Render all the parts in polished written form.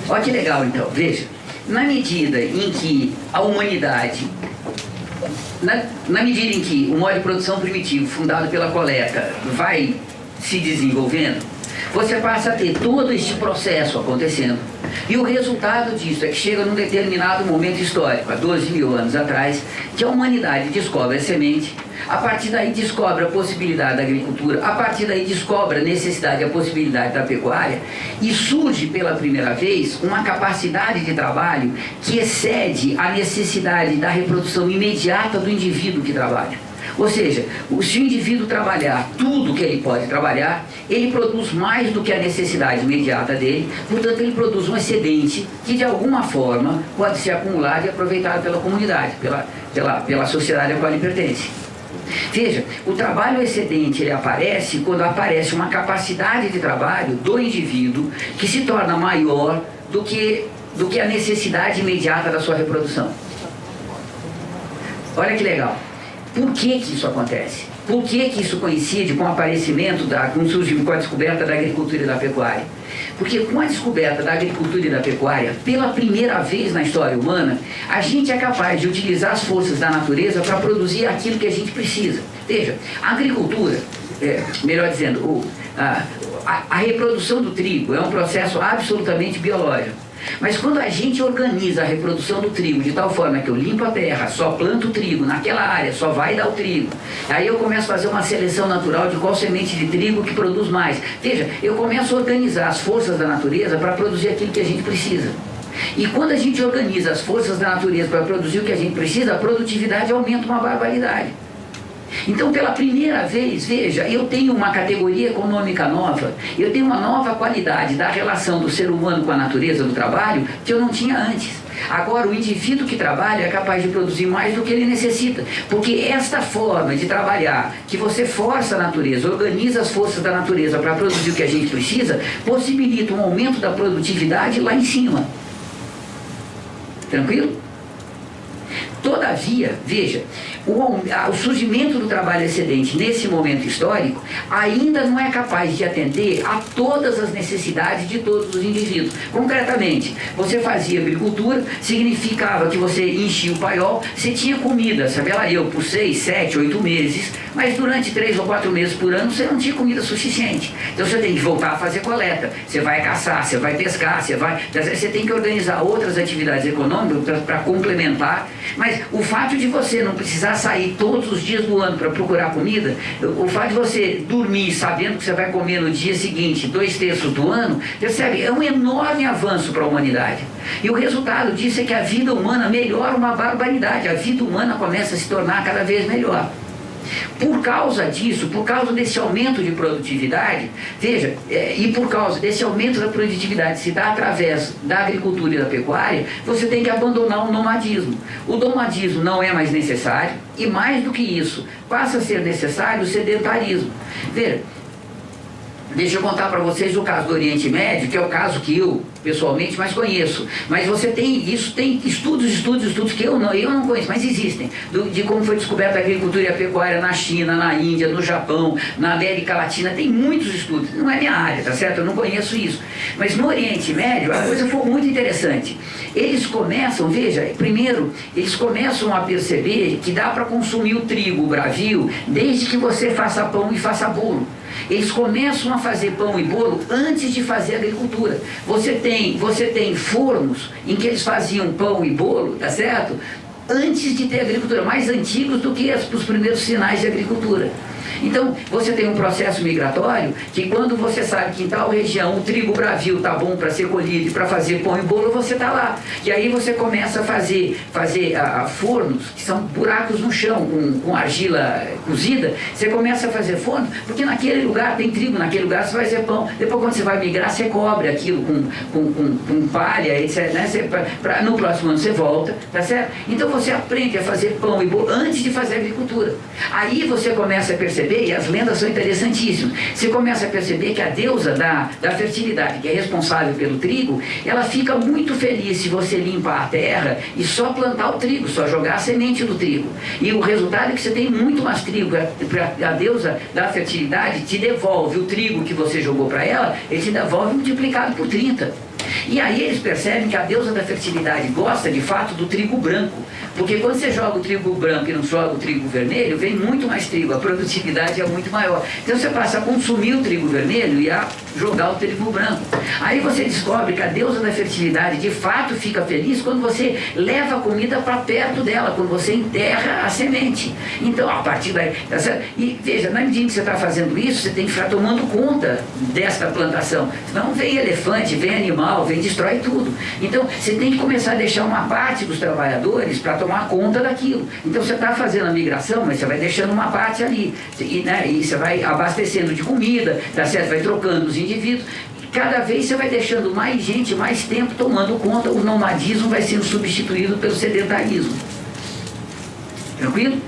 Olha que legal, então. Veja, na medida em que a humanidade, na medida em que o modo de produção primitivo, fundado pela coleta, vai se desenvolvendo, você passa a ter todo este processo acontecendo. E o resultado disso é que chega num determinado momento histórico, há 12 mil anos atrás, que a humanidade descobre a semente, a partir daí descobre a possibilidade da agricultura, a partir daí descobre a necessidade e a possibilidade da pecuária, e surge pela primeira vez uma capacidade de trabalho que excede a necessidade da reprodução imediata do indivíduo que trabalha. Ou seja, se o indivíduo trabalhar tudo que ele pode trabalhar, ele produz mais do que a necessidade imediata dele, portanto ele produz um excedente que de alguma forma pode ser acumulado e aproveitado pela comunidade, pela sociedade a qual ele pertence. Veja, o trabalho excedente ele aparece quando aparece uma capacidade de trabalho do indivíduo que se torna maior do que a necessidade imediata da sua reprodução. Olha que legal. Por que isso acontece? Por que isso coincide com o aparecimento, com a descoberta da agricultura e da pecuária? Porque com a descoberta da agricultura e da pecuária, pela primeira vez na história humana, a gente é capaz de utilizar as forças da natureza para produzir aquilo que a gente precisa. Veja, a agricultura, melhor dizendo, a reprodução do trigo é um processo absolutamente biológico. Mas quando a gente organiza a reprodução do trigo de tal forma que eu limpo a terra, só planto o trigo, naquela área só vai dar o trigo, aí eu começo a fazer uma seleção natural de qual semente de trigo que produz mais. Veja, eu começo a organizar as forças da natureza para produzir aquilo que a gente precisa. E quando a gente organiza as forças da natureza para produzir o que a gente precisa, a produtividade aumenta uma barbaridade. Então, pela primeira vez, veja, eu tenho uma categoria econômica nova, eu tenho uma nova qualidade da relação do ser humano com a natureza do trabalho que eu não tinha antes. Agora, o indivíduo que trabalha é capaz de produzir mais do que ele necessita, porque esta forma de trabalhar, que você força a natureza, organiza as forças da natureza para produzir o que a gente precisa, possibilita um aumento da produtividade lá em cima. Tranquilo? Todavia, veja, o surgimento do trabalho excedente nesse momento histórico ainda não é capaz de atender a todas as necessidades de todos os indivíduos. Concretamente, você fazia agricultura, significava que você enchia o paiol, você tinha comida, sabe lá eu, por 6, 7, 8 meses, mas durante 3 ou 4 meses por ano você não tinha comida suficiente. Então você tem que voltar a fazer coleta, você vai caçar, você vai pescar, você tem que organizar outras atividades econômicas para complementar, mas o fato de você não precisar sair todos os dias do ano para procurar comida, o fato de você dormir sabendo que você vai comer no dia seguinte, 2/3 do ano, percebe? É um enorme avanço para a humanidade. E o resultado disso é que a vida humana melhora uma barbaridade, a vida humana começa a se tornar cada vez melhor. Por causa disso, por causa desse aumento de produtividade, veja, e por causa desse aumento da produtividade se dá através da agricultura e da pecuária, você tem que abandonar o nomadismo. O nomadismo não é mais necessário e, mais do que isso, passa a ser necessário o sedentarismo. Veja, deixa eu contar para vocês o caso do Oriente Médio, que é o caso que eu pessoalmente mais conheço, mas você tem estudos que eu não conheço, mas existem, de como foi descoberta a agricultura e a pecuária na China, na Índia, no Japão, na América Latina, tem muitos estudos, não é minha área, tá certo? Eu não conheço isso, mas no Oriente Médio a coisa foi muito interessante. Eles começam, veja, primeiro, eles começam a perceber que dá para consumir o trigo, o bravio, desde que você faça pão e faça bolo. Eles começam a fazer pão e bolo antes de fazer agricultura. Você tem fornos em que eles faziam pão e bolo, tá certo? Antes de ter agricultura, mais antigos do que os primeiros sinais de agricultura. Então, você tem um processo migratório que quando você sabe que em tal região o trigo bravio está bom para ser colhido e para fazer pão e bolo, você está lá. E aí você começa a fazer fornos, que são buracos no chão, com argila cozida. Você começa a fazer fornos, porque naquele lugar tem trigo, naquele lugar você vai fazer pão. Depois, quando você vai migrar, você cobre aquilo com palha, etc. Né? No próximo ano você volta, tá certo? Então você aprende a fazer pão e bolo antes de fazer agricultura. Aí você começa a perceber perceber, e as lendas são interessantíssimas, você começa a perceber que a deusa da fertilidade, que é responsável pelo trigo, ela fica muito feliz se você limpar a terra e só plantar o trigo, só jogar a semente do trigo. E o resultado é que você tem muito mais trigo. A deusa da fertilidade te devolve o trigo que você jogou para ela, ele te devolve multiplicado por 30. E aí eles percebem que a deusa da fertilidade gosta de fato do trigo branco, porque quando você joga o trigo branco e não joga o trigo vermelho, vem muito mais trigo, a produtividade é muito maior. Então você passa a consumir o trigo vermelho e a jogar o trigo branco. Aí você descobre que a deusa da fertilidade de fato fica feliz quando você leva a comida para perto dela, quando você enterra a semente. Então, a partir daí, tá certo? E veja, na medida que você está fazendo isso, você tem que ficar tomando conta desta plantação. Senão vem elefante, vem animal, vem destrói tudo. Então, você tem que começar a deixar uma parte dos trabalhadores para tomar conta daquilo. Então, você está fazendo a migração, mas você vai deixando uma parte ali. E você vai abastecendo de comida, tá certo? Vai trocando os indivíduos. Cada vez você vai deixando mais gente, mais tempo tomando conta, o nomadismo vai sendo substituído pelo sedentarismo. Tranquilo?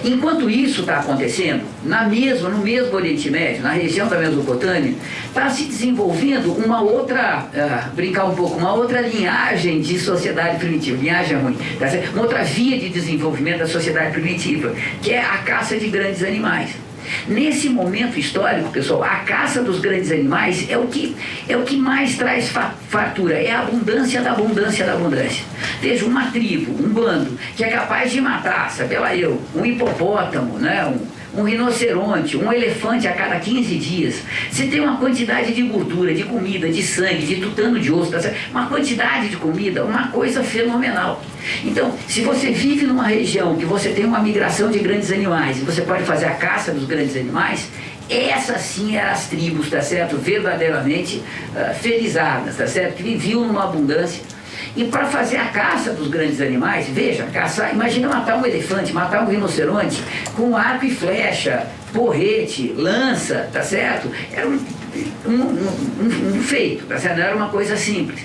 Enquanto isso está acontecendo, no mesmo Oriente Médio, na região da Mesopotâmia, está se desenvolvendo uma outra, brincar um pouco, uma outra linhagem de sociedade primitiva, linhagem ruim, tá certo? Uma outra via de desenvolvimento da sociedade primitiva, que é a caça de grandes animais. Nesse momento histórico, pessoal, a caça dos grandes animais é o que mais traz fartura, é a abundância da abundância da abundância. Veja, uma tribo, um bando, que é capaz de matar, sabe lá eu, um hipopótamo, né, um rinoceronte, um elefante a cada 15 dias. Você tem uma quantidade de gordura, de comida, de sangue, de tutano de osso, tá certo? Uma quantidade de comida, uma coisa fenomenal. Então, se você vive numa região que você tem uma migração de grandes animais e você pode fazer a caça dos grandes animais, essas sim eram as tribos, tá certo? Verdadeiramente felizadas, tá certo? Que viviam numa abundância. E para fazer a caça dos grandes animais, veja, caçar, imagina matar um elefante, matar um rinoceronte com arco e flecha, porrete, lança, tá certo? Era um feito, tá certo? Não era uma coisa simples.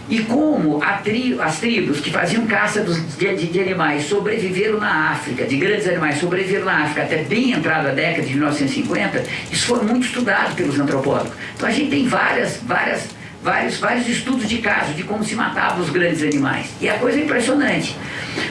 E como as tribos que faziam caça de animais sobreviveram na África, de grandes animais sobreviveram na África até bem entrada a década de 1950, isso foi muito estudado pelos antropólogos. Então a gente tem vários estudos de caso de como se matavam os grandes animais. E a coisa é impressionante.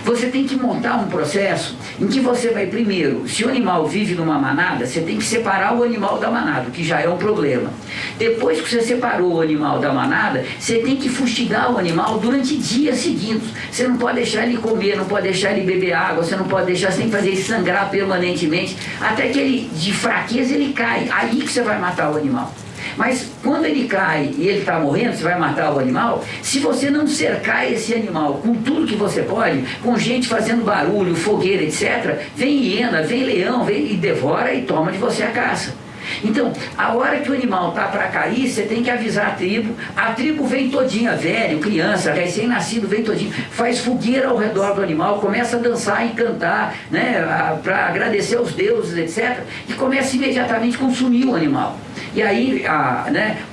Você tem que montar um processo em que você vai, primeiro, se o animal vive numa manada, você tem que separar o animal da manada, o que já é um problema. Depois que você separou o animal da manada, você tem que fustigar o animal durante dias seguidos. Você não pode deixar ele comer, não pode deixar ele beber água, você não pode deixar, você tem que fazer ele sangrar permanentemente, até que ele, de fraqueza, ele cai. Aí que você vai matar o animal. Mas quando ele cai e ele está morrendo, você vai matar o animal, se você não cercar esse animal com tudo que você pode, com gente fazendo barulho, fogueira, etc., vem hiena, vem leão, vem e devora e toma de você a caça. Então, a hora que o animal está para cair, você tem que avisar a tribo vem todinha, velho, criança, recém-nascido, vem todinho, faz fogueira ao redor do animal, começa a dançar e cantar, né, para agradecer aos deuses, etc., e começa imediatamente a consumir o animal. E aí,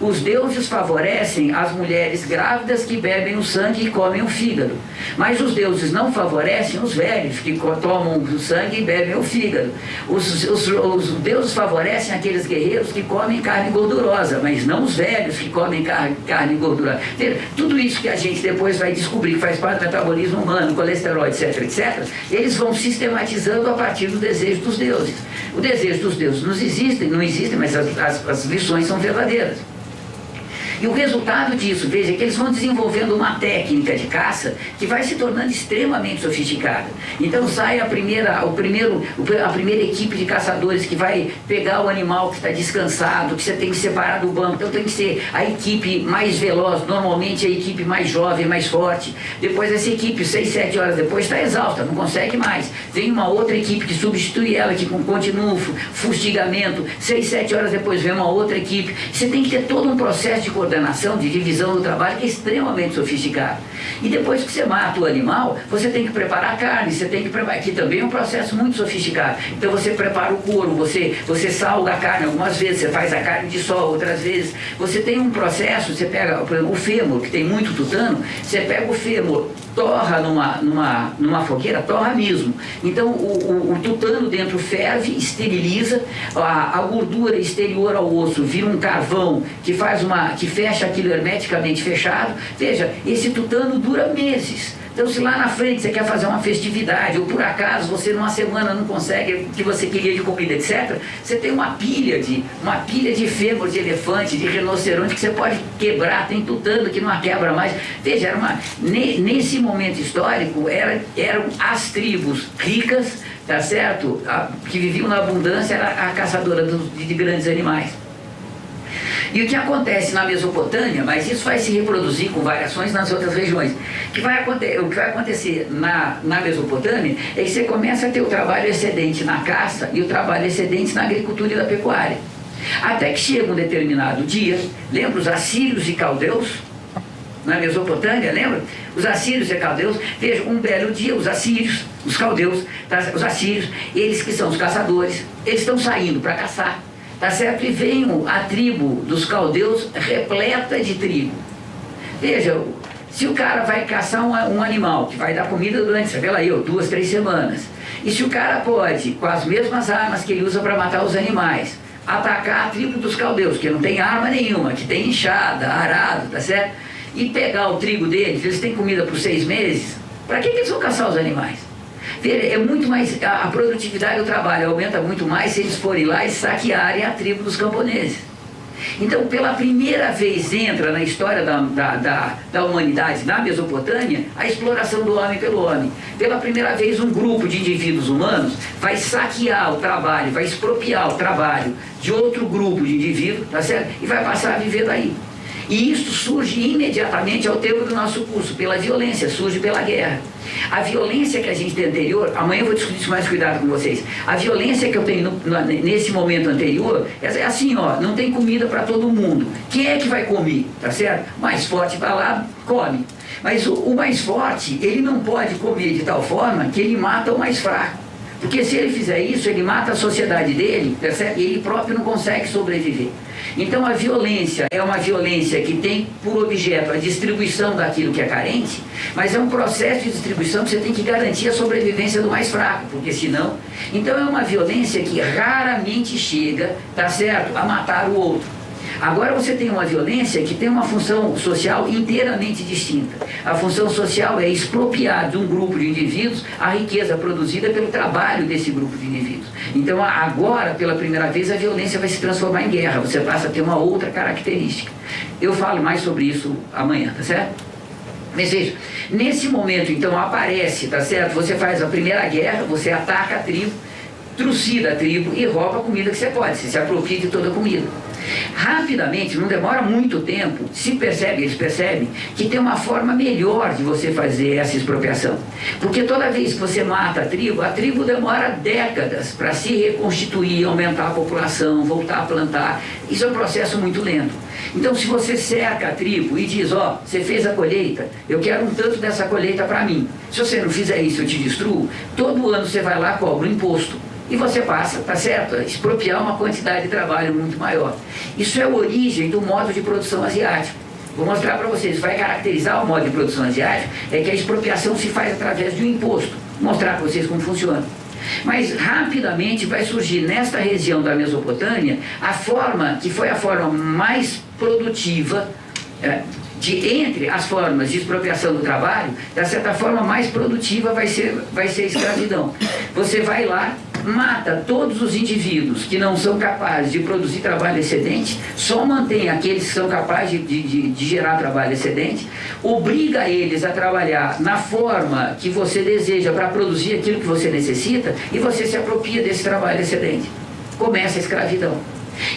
os deuses favorecem as mulheres grávidas que bebem o sangue e comem o fígado. Mas os deuses não favorecem os velhos que tomam o sangue e bebem o fígado. Os deuses favorecem aqueles guerreiros que comem carne gordurosa, mas não os velhos que comem carne gordurosa. Tudo isso que a gente depois vai descobrir que faz parte do metabolismo humano, colesterol, etc., etc., eles vão sistematizando a partir do desejo dos deuses. O desejo dos deuses não existe, mas as lições são verdadeiras. E o resultado disso, veja, é que eles vão desenvolvendo uma técnica de caça que vai se tornando extremamente sofisticada. Então sai a primeira equipe de caçadores que vai pegar o animal que está descansado, que você tem que separar do banco. Então tem que ser a equipe mais veloz, normalmente a equipe mais jovem, mais forte. Depois essa equipe, 6, 7 horas depois, está exausta, não consegue mais. Vem uma outra equipe que substitui ela, que continua o fustigamento. 6, 7 horas depois vem uma outra equipe. Você tem que ter todo um processo de coordenação, de divisão do trabalho que é extremamente sofisticado. E depois que você mata o animal, você tem que preparar a carne, você tem que preparar, que também é um processo muito sofisticado. Então você prepara o couro, você salga a carne algumas vezes, você faz a carne de sol, outras vezes. Você tem um processo, você pega, por exemplo, o fêmur, que tem muito tutano, você pega o fêmur, torra numa fogueira, torra mesmo. Então o tutano dentro ferve, esteriliza, a gordura exterior ao osso vira um carvão que fecha aquilo hermeticamente fechado. Veja, esse tutano dura meses. Então, se lá na frente você quer fazer uma festividade, ou por acaso você numa semana não consegue o que você queria de comida, etc., você tem uma pilha de fêmur de elefante, de rinoceronte, que você pode quebrar, tem tutano que não a quebra mais. Veja, nesse momento histórico, eram as tribos ricas, tá certo? Que viviam na abundância, era a caçadora de grandes animais. E o que acontece na Mesopotâmia, mas isso vai se reproduzir com variações nas outras regiões, o que vai acontecer na Mesopotâmia é que você começa a ter o trabalho excedente na caça e o trabalho excedente na agricultura e na pecuária. Até que chega um determinado dia, lembra os assírios e caldeus? Na Mesopotâmia, lembra? Os assírios e caldeus, veja, um belo dia, os assírios, os caldeus, os assírios, eles que são os caçadores, eles estão saindo para caçar. Tá certo? E vem a tribo dos caldeus repleta de trigo. Veja, se o cara vai caçar um animal que vai dar comida durante, sei lá, 2, 3 semanas, e se o cara pode, com as mesmas armas que ele usa para matar os animais, atacar a tribo dos caldeus, que não tem arma nenhuma, que tem enxada, arado, tá certo? E pegar o trigo deles, eles têm comida por 6 meses, para que eles vão caçar os animais? É muito mais, a produtividade do trabalho aumenta muito mais se eles forem lá e saquearem a tribo dos camponeses. Então, pela primeira vez entra na história da humanidade, na Mesopotâmia, a exploração do homem pelo homem. Pela primeira vez, um grupo de indivíduos humanos vai saquear o trabalho, vai expropriar o trabalho de outro grupo de indivíduos, tá certo? E vai passar a viver daí. E isso surge imediatamente ao termo do nosso curso, pela violência, surge pela guerra. A violência que a gente tem anterior, amanhã eu vou discutir isso mais cuidado com vocês. A violência que eu tenho nesse momento anterior é assim, ó, não tem comida para todo mundo. Quem é que vai comer, tá certo? O mais forte vai lá, come. Mas o mais forte, ele não pode comer de tal forma que ele mata o mais fraco. Porque se ele fizer isso, ele mata a sociedade dele, tá certo? E ele próprio não consegue sobreviver. Então a violência é uma violência que tem por objeto a distribuição daquilo que é carente, mas é um processo de distribuição que você tem que garantir a sobrevivência do mais fraco, porque senão... Então é uma violência que raramente chega, tá certo, a matar o outro. Agora você tem uma violência que tem uma função social inteiramente distinta. A função social é expropriar de um grupo de indivíduos a riqueza produzida pelo trabalho desse grupo de indivíduos. Então agora, pela primeira vez, a violência vai se transformar em guerra. Você passa a ter uma outra característica. Eu falo mais sobre isso amanhã, tá certo? Mas veja, nesse momento então aparece, tá certo? Você faz a primeira guerra, você ataca a tribo, trucida a tribo e rouba a comida que você pode, você se apropria de toda a comida. Rapidamente, não demora muito tempo, eles percebem que tem uma forma melhor de você fazer essa expropriação. Porque toda vez que você mata a tribo demora décadas para se reconstituir, aumentar a população, voltar a plantar. Isso é um processo muito lento. Então, se você cerca a tribo e diz, ó, você fez a colheita, eu quero um tanto dessa colheita para mim. Se você não fizer isso, eu te destruo. Todo ano você vai lá e cobra um imposto. E você passa, tá certo, a expropriar uma quantidade de trabalho muito maior. Isso é a origem do modo de produção asiático. Vou mostrar para vocês, vai caracterizar o modo de produção asiático, é que a expropriação se faz através de um imposto. Vou mostrar para vocês como funciona. Mas rapidamente vai surgir nesta região da Mesopotâmia a forma que foi a forma mais produtiva, entre as formas de expropriação do trabalho, da certa forma mais produtiva vai ser a escravidão. Você vai lá, mata todos os indivíduos que não são capazes de produzir trabalho excedente, só mantém aqueles que são capazes de gerar trabalho excedente, obriga eles a trabalhar na forma que você deseja para produzir aquilo que você necessita e você se apropria desse trabalho excedente. Começa a escravidão.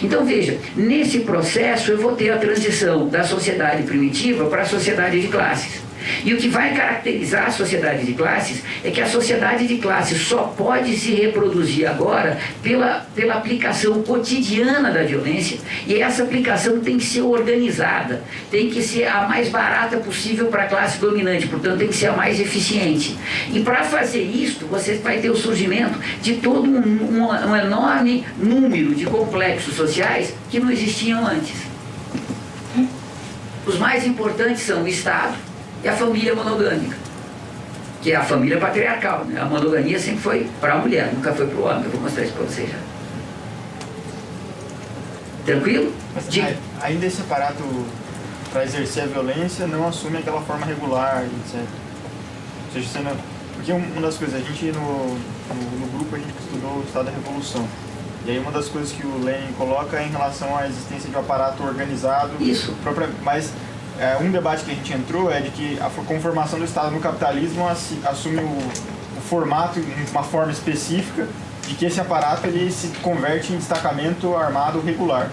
Então veja, nesse processo eu vou ter a transição da sociedade primitiva para a sociedade de classes. E o que vai caracterizar a sociedade de classes é que a sociedade de classes só pode se reproduzir agora pela aplicação cotidiana da violência, e essa aplicação tem que ser organizada, tem que ser a mais barata possível para a classe dominante, portanto tem que ser a mais eficiente. E para fazer isso, você vai ter o surgimento de todo um enorme número de complexos sociais que não existiam antes. Os mais importantes são o Estado e a família monogâmica. que é a família patriarcal, né? A monogamia sempre foi para a mulher, nunca foi para o homem. Eu vou mostrar isso para vocês já. Tranquilo? Mas, ainda esse aparato para exercer a violência não assume aquela forma regular, etc. Ou seja, você não... Porque uma das coisas, a gente no grupo a gente estudou o Estado da Revolução. E aí uma das coisas que o Lenin coloca é em relação à existência de um aparato organizado. Isso. Mas um debate que a gente entrou é de que a conformação do Estado no capitalismo assume o formato, uma forma específica, de que esse aparato ele se converte em destacamento armado regular.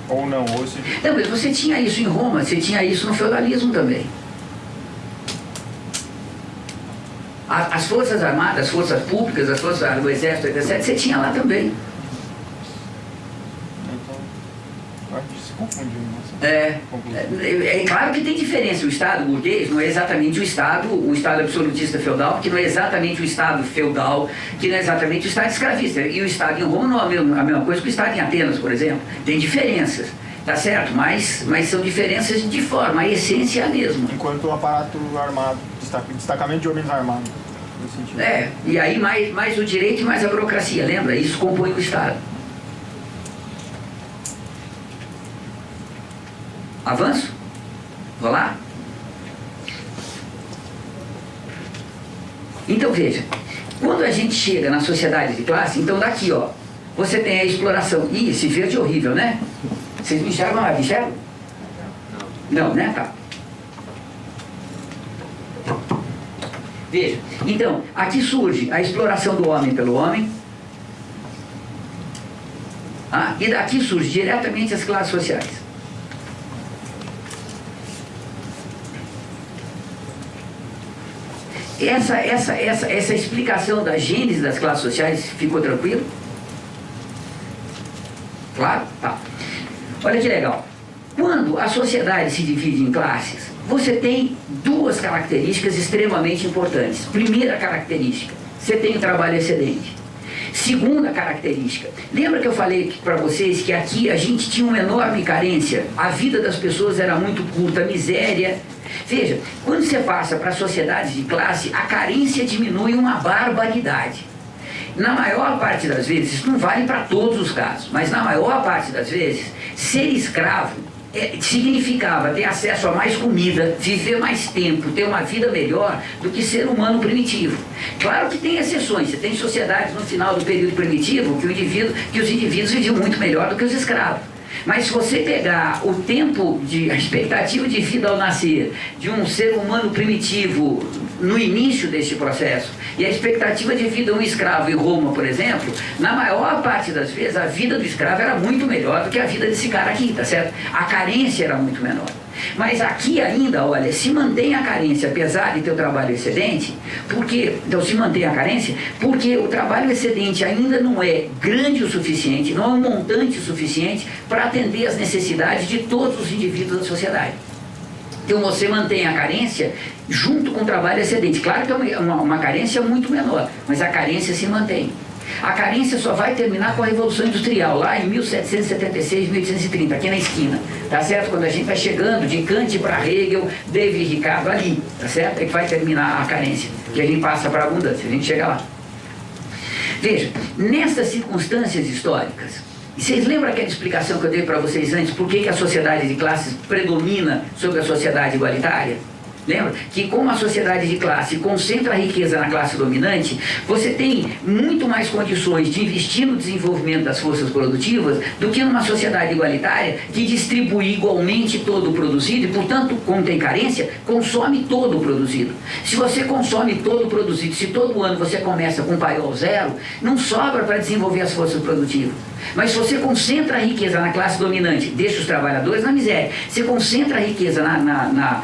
Ou não, ou seja... Não, mas você tinha isso em Roma, você tinha isso no feudalismo também. As forças armadas, as forças públicas, as forças do exército, etc., você tinha lá também. Então, acho que se confundiu. É claro que tem diferença. O Estado burguês não é exatamente o Estado absolutista feudal, que não é exatamente o Estado feudal, que não é exatamente o Estado escravista. E o Estado em Roma não é a mesma coisa que o Estado em Atenas, por exemplo. Tem diferenças, tá certo? Mas são diferenças de forma, a essência é a mesma. Enquanto o aparato armado, destacamento de homens armados. E aí mais o direito e mais a burocracia, lembra? Isso compõe o Estado. Avanço? Vou lá? Então veja, quando a gente chega na sociedade de classe, então daqui ó, você tem a exploração. Ih, esse verde é horrível, né? Vocês me enxergam lá, me enxergam? Não, né? Tá. Veja, então, aqui surge a exploração do homem pelo homem. E daqui surge diretamente as classes sociais. Essa explicação da gênese das classes sociais ficou tranquilo? Claro? Tá. Olha que legal. Quando a sociedade se divide em classes, você tem duas características extremamente importantes. Primeira característica, você tem o trabalho excedente. Segunda característica, lembra que eu falei para vocês que aqui a gente tinha uma enorme carência, a vida das pessoas era muito curta, miséria. Veja, quando você passa para a sociedade de classe, a carência diminui uma barbaridade. Na maior parte das vezes, isso não vale para todos os casos, mas na maior parte das vezes, ser escravo significava ter acesso a mais comida, viver mais tempo, ter uma vida melhor do que ser humano primitivo. Claro que tem exceções, você tem sociedades no final do período primitivo que os indivíduos viviam muito melhor do que os escravos. Mas se você pegar o tempo, a expectativa de vida ao nascer de um ser humano primitivo no início deste processo e a expectativa de vida de um escravo em Roma, por exemplo, na maior parte das vezes a vida do escravo era muito melhor do que a vida desse cara aqui, tá certo? A carência era muito menor. Mas aqui ainda, olha, se mantém a carência, apesar de ter o trabalho excedente, então se mantém a carência, porque o trabalho excedente ainda não é grande o suficiente, não é um montante o suficiente para atender as necessidades de todos os indivíduos da sociedade. Então você mantém a carência junto com o trabalho excedente. Claro que é uma carência muito menor, mas a carência se mantém. A carência só vai terminar com a Revolução Industrial, lá em 1776, 1830, aqui na esquina, tá certo? Quando a gente vai chegando de Kant para Hegel, David e Ricardo, ali, tá certo? É que vai terminar a carência, que a gente passa para a abundância, a gente chega lá. Veja, nessas circunstâncias históricas, vocês lembram aquela explicação que eu dei para vocês antes, por que a sociedade de classes predomina sobre a sociedade igualitária? Lembra? Que como a sociedade de classe concentra a riqueza na classe dominante, você tem muito mais condições de investir no desenvolvimento das forças produtivas do que numa sociedade igualitária que distribui igualmente todo o produzido e, portanto, como tem carência, consome todo o produzido. Se você consome todo o produzido, se todo ano você começa com paiol zero, não sobra para desenvolver as forças produtivas. Mas se você concentra a riqueza na classe dominante, deixa os trabalhadores na miséria. Se concentra a riqueza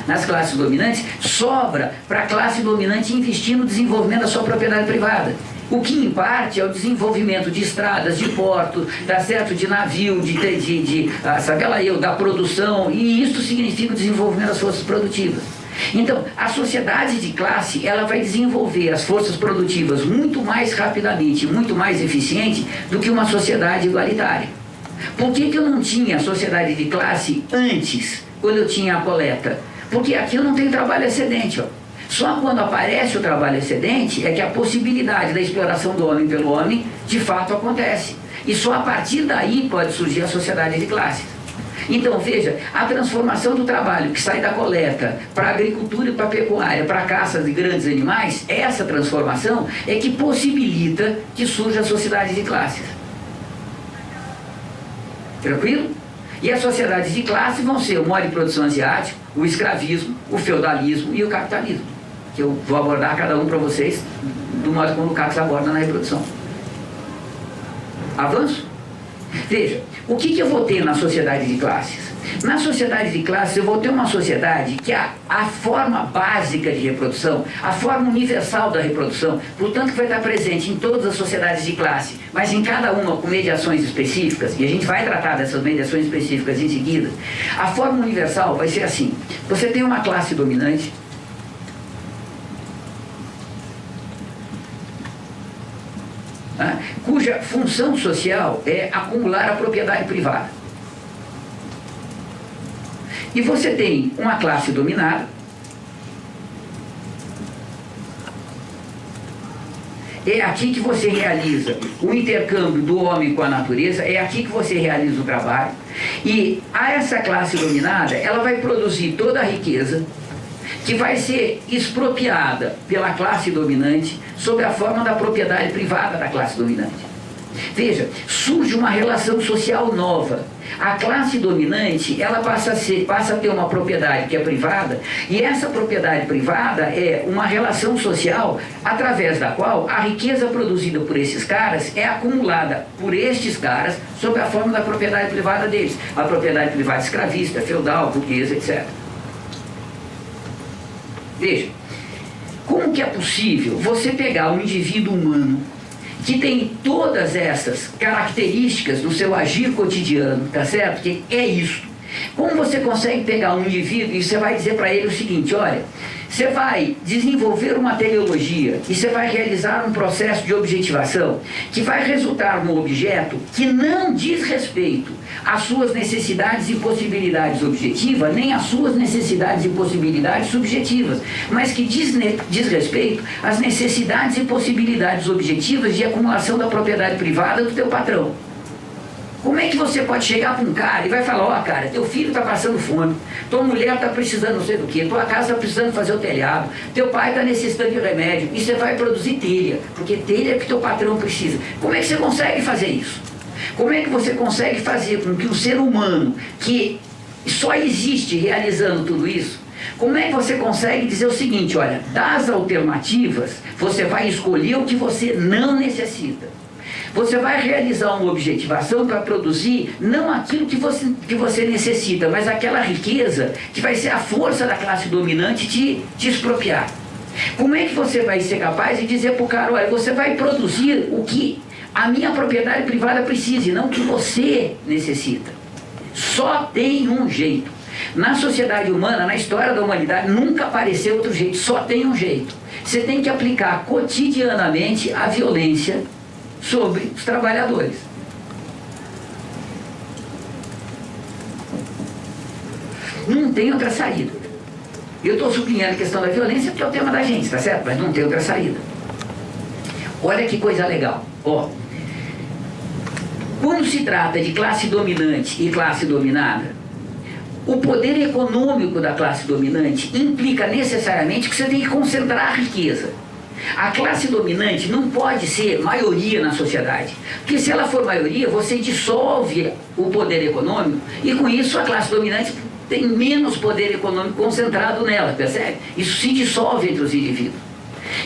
nas classes dominantes, sobra para a classe dominante investir no desenvolvimento da sua propriedade privada. O que, em parte, é o desenvolvimento de estradas, de portos, tá certo? De navio, sabe lá eu, da produção, e isso significa o desenvolvimento das forças produtivas. Então, a sociedade de classe, ela vai desenvolver as forças produtivas muito mais rapidamente, muito mais eficiente do que uma sociedade igualitária. Por que eu não tinha sociedade de classe antes, quando eu tinha a coleta? Porque aqui eu não tenho trabalho excedente, ó. Só quando aparece o trabalho excedente é que a possibilidade da exploração do homem pelo homem de fato acontece. E só a partir daí pode surgir a sociedade de classes. Então, veja, a transformação do trabalho que sai da coleta para a agricultura e para a pecuária, para a caça de grandes animais, essa transformação é que possibilita que surja a sociedade de classes. Tranquilo? E as sociedades de classe vão ser o modo de produção asiático, o escravismo, o feudalismo e o capitalismo. Que eu vou abordar cada um para vocês do modo como o Cax aborda na reprodução. Avanço? Veja, o que eu vou ter na sociedade de classes? Na sociedade de classes eu vou ter uma sociedade que a forma básica de reprodução, a forma universal da reprodução, portanto que vai estar presente em todas as sociedades de classe, mas em cada uma com mediações específicas, e a gente vai tratar dessas mediações específicas em seguida. A forma universal vai ser assim: você tem uma classe dominante, cuja função social é acumular a propriedade privada. E você tem uma classe dominada, é aqui que você realiza o intercâmbio do homem com a natureza, é aqui que você realiza o trabalho, e a essa classe dominada, ela vai produzir toda a riqueza que vai ser expropriada pela classe dominante sob a forma da propriedade privada da classe dominante. Veja, surge uma relação social nova. A classe dominante, ela passa a ter uma propriedade que é privada, e essa propriedade privada é uma relação social através da qual a riqueza produzida por esses caras é acumulada por estes caras sob a forma da propriedade privada deles. A propriedade privada escravista, feudal, burguesa, etc. Veja, como que é possível você pegar um indivíduo humano que tem todas essas características no seu agir cotidiano, tá certo? Que é isso. Como você consegue pegar um indivíduo e você vai dizer para ele o seguinte: olha, você vai desenvolver uma teleologia e você vai realizar um processo de objetivação que vai resultar num objeto que não diz respeito às suas necessidades e possibilidades objetivas, nem às suas necessidades e possibilidades subjetivas, mas que diz respeito às necessidades e possibilidades objetivas de acumulação da propriedade privada do teu patrão. Como é que você pode chegar para um cara e vai falar: ó, cara, teu filho está passando fome, tua mulher está precisando não sei do que, tua casa está precisando fazer o telhado, teu pai está necessitando de remédio, e você vai produzir telha, porque telha é que teu patrão precisa. Como é que você consegue fazer isso? Como é que você consegue fazer com que o ser humano, que só existe realizando tudo isso, como é que você consegue dizer o seguinte: olha, das alternativas, você vai escolher o que você não necessita. Você vai realizar uma objetivação para produzir não aquilo que você necessita, mas aquela riqueza que vai ser a força da classe dominante te expropriar. Como é que você vai ser capaz de dizer para o cara: olha, você vai produzir o que a minha propriedade privada precisa e não o que você necessita? Só tem um jeito. Na sociedade humana, na história da humanidade, nunca apareceu outro jeito, só tem um jeito. Você tem que aplicar cotidianamente a violência sobre os trabalhadores. Não tem outra saída. Eu estou sublinhando a questão da violência porque é o tema da gente, tá certo? Mas não tem outra saída. Olha que coisa legal. Ó, quando se trata de classe dominante e classe dominada, o poder econômico da classe dominante implica necessariamente que você tem que concentrar a riqueza. A classe dominante não pode ser maioria na sociedade, porque se ela for maioria, você dissolve o poder econômico e com isso a classe dominante tem menos poder econômico concentrado nela, percebe? Isso se dissolve entre os indivíduos.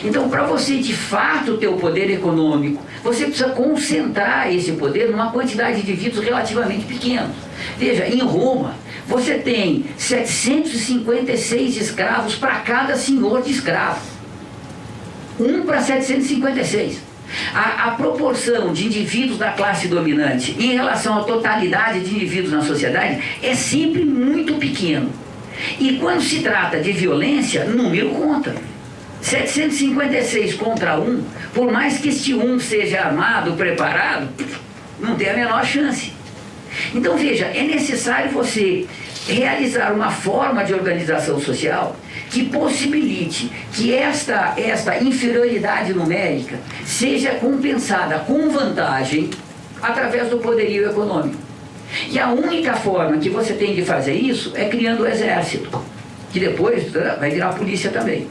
Então, para você de fato ter o poder econômico, você precisa concentrar esse poder numa quantidade de indivíduos relativamente pequenos. Veja, em Roma, você tem 756 escravos para cada senhor de escravo. 1 para 756. A proporção de indivíduos da classe dominante em relação à totalidade de indivíduos na sociedade é sempre muito pequeno. E quando se trata de violência, número conta. 756 contra 1, por mais que este 1 seja armado, preparado, não tem a menor chance. Então veja, é necessário você realizar uma forma de organização social que possibilite que esta inferioridade numérica seja compensada com vantagem através do poderio econômico. E a única forma que você tem de fazer isso é criando o exército, que depois vai virar polícia também.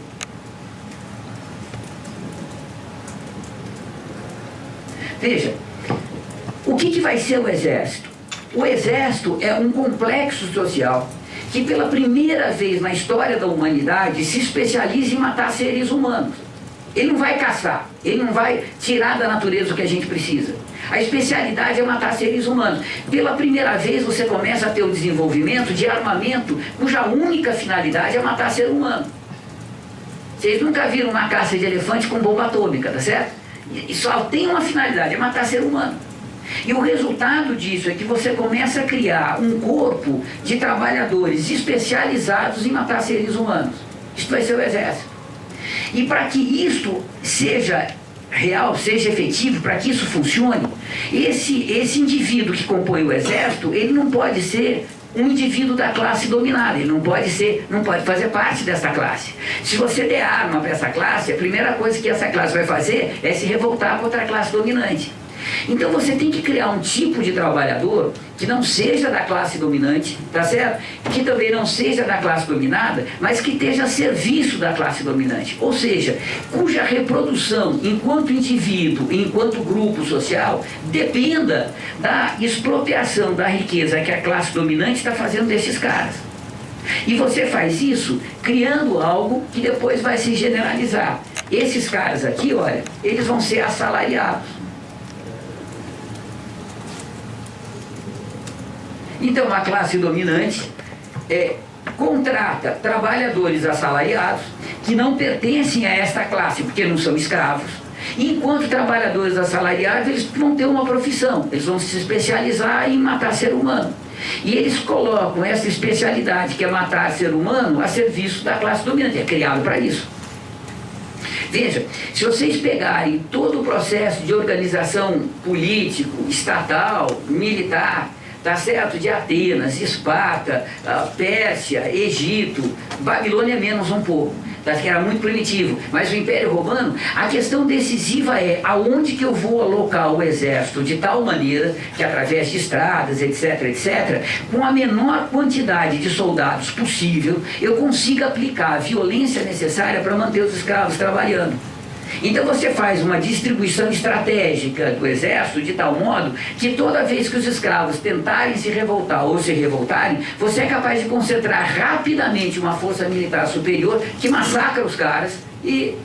Veja, o que vai ser o exército? O exército é um complexo social que pela primeira vez na história da humanidade se especializa em matar seres humanos. Ele não vai caçar, ele não vai tirar da natureza o que a gente precisa. A especialidade é matar seres humanos. Pela primeira vez você começa a ter o desenvolvimento de armamento cuja única finalidade é matar ser humano. Vocês nunca viram uma caça de elefante com bomba atômica, tá certo? E só tem uma finalidade, é matar ser humano. E o resultado disso é que você começa a criar um corpo de trabalhadores especializados em matar seres humanos. Isso vai ser o exército. E para que isto seja real, seja efetivo, para que isso funcione, esse indivíduo que compõe o exército, ele não pode ser um indivíduo da classe dominada, ele não pode fazer parte dessa classe. Se você der arma para essa classe, a primeira coisa que essa classe vai fazer é se revoltar contra a classe dominante. Então você tem que criar um tipo de trabalhador que não seja da classe dominante, tá certo? Que também não seja da classe dominada, mas que esteja a serviço da classe dominante. Ou seja, cuja reprodução enquanto indivíduo, enquanto grupo social, dependa da expropriação da riqueza que a classe dominante está fazendo desses caras. E você faz isso criando algo que depois vai se generalizar. Esses caras aqui, olha, eles vão ser assalariados. Então a classe dominante contrata trabalhadores assalariados que não pertencem a esta classe, porque não são escravos. Enquanto trabalhadores assalariados, eles vão ter uma profissão, eles vão se especializar em matar ser humano. E eles colocam essa especialidade, que é matar ser humano, a serviço da classe dominante, é criado para isso. Veja, se vocês pegarem todo o processo de organização político, estatal, militar, tá certo? De Atenas, Esparta, Pérsia, Egito, Babilônia menos um pouco, tá? Que era muito primitivo, mas o Império Romano, a questão decisiva é aonde que eu vou alocar o exército de tal maneira que através de estradas, etc, etc, com a menor quantidade de soldados possível, eu consiga aplicar a violência necessária para manter os escravos trabalhando. Então você faz uma distribuição estratégica do exército de tal modo que toda vez que os escravos tentarem se revoltar ou se revoltarem, você é capaz de concentrar rapidamente uma força militar superior que massacra os caras e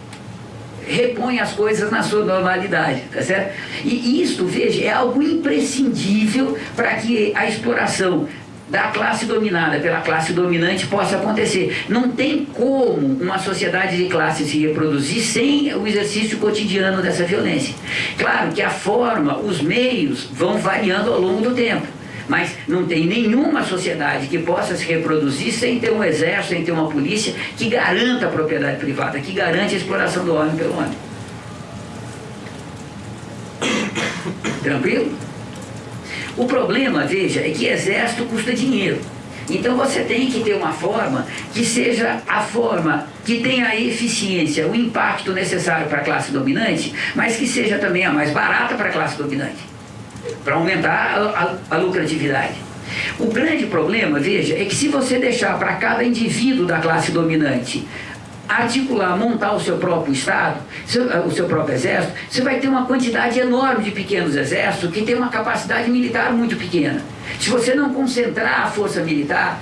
repõe as coisas na sua normalidade, tá certo? E isto, veja, é algo imprescindível para que a exploração da classe dominada pela classe dominante possa acontecer. Não tem como uma sociedade de classe se reproduzir sem o exercício cotidiano dessa violência. Claro que a forma, os meios vão variando ao longo do tempo, mas não tem nenhuma sociedade que possa se reproduzir sem ter um exército, sem ter uma polícia que garanta a propriedade privada, que garante a exploração do homem pelo homem. Tranquilo? O problema, veja, é que exército custa dinheiro. Então você tem que ter uma forma que seja a forma que tenha a eficiência, o impacto necessário para a classe dominante, mas que seja também a mais barata para a classe dominante, para aumentar a lucratividade. O grande problema, veja, é que se você deixar para cada indivíduo da classe dominante articular, montar o seu próprio Estado, o seu próprio exército, você vai ter uma quantidade enorme de pequenos exércitos que tem uma capacidade militar muito pequena. Se você não concentrar a força militar,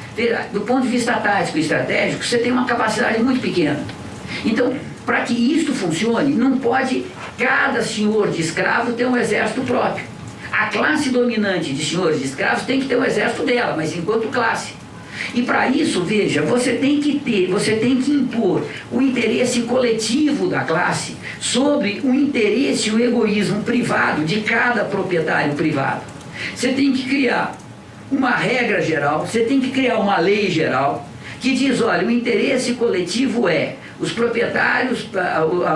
do ponto de vista tático e estratégico, você tem uma capacidade muito pequena. Então, para que isto funcione, não pode cada senhor de escravo ter um exército próprio. A classe dominante de senhores de escravos tem que ter um exército dela, mas enquanto classe. E para isso, veja, você tem que impor o interesse coletivo da classe sobre o interesse e o egoísmo privado de cada proprietário privado. Você tem que criar uma regra geral, você tem que criar uma lei geral que diz, olha, o interesse coletivo é os proprietários,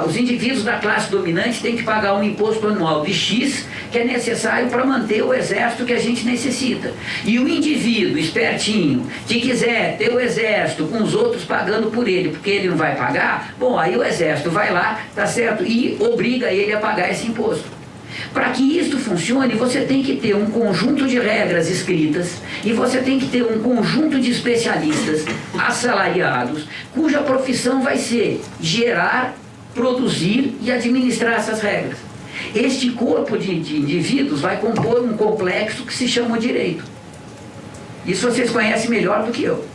os indivíduos da classe dominante têm que pagar um imposto anual de X, que é necessário para manter o exército que a gente necessita. E o indivíduo espertinho que quiser ter o exército com os outros pagando por ele, porque ele não vai pagar, bom, aí o exército vai lá, tá certo, e obriga ele a pagar esse imposto. Para que isto funcione, você tem que ter um conjunto de regras escritas e você tem que ter um conjunto de especialistas assalariados, cuja profissão vai ser gerar, produzir e administrar essas regras. Este corpo de indivíduos vai compor um complexo que se chama direito. Isso vocês conhecem melhor do que eu.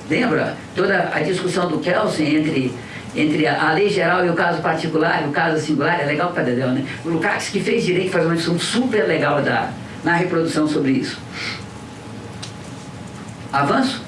Lembra toda a discussão do Kelsen entre a lei geral e o caso particular, o caso singular? É legal para dedéu, né? O Lukács, que fez direito, faz uma discussão super legal na reprodução sobre isso. Avanço?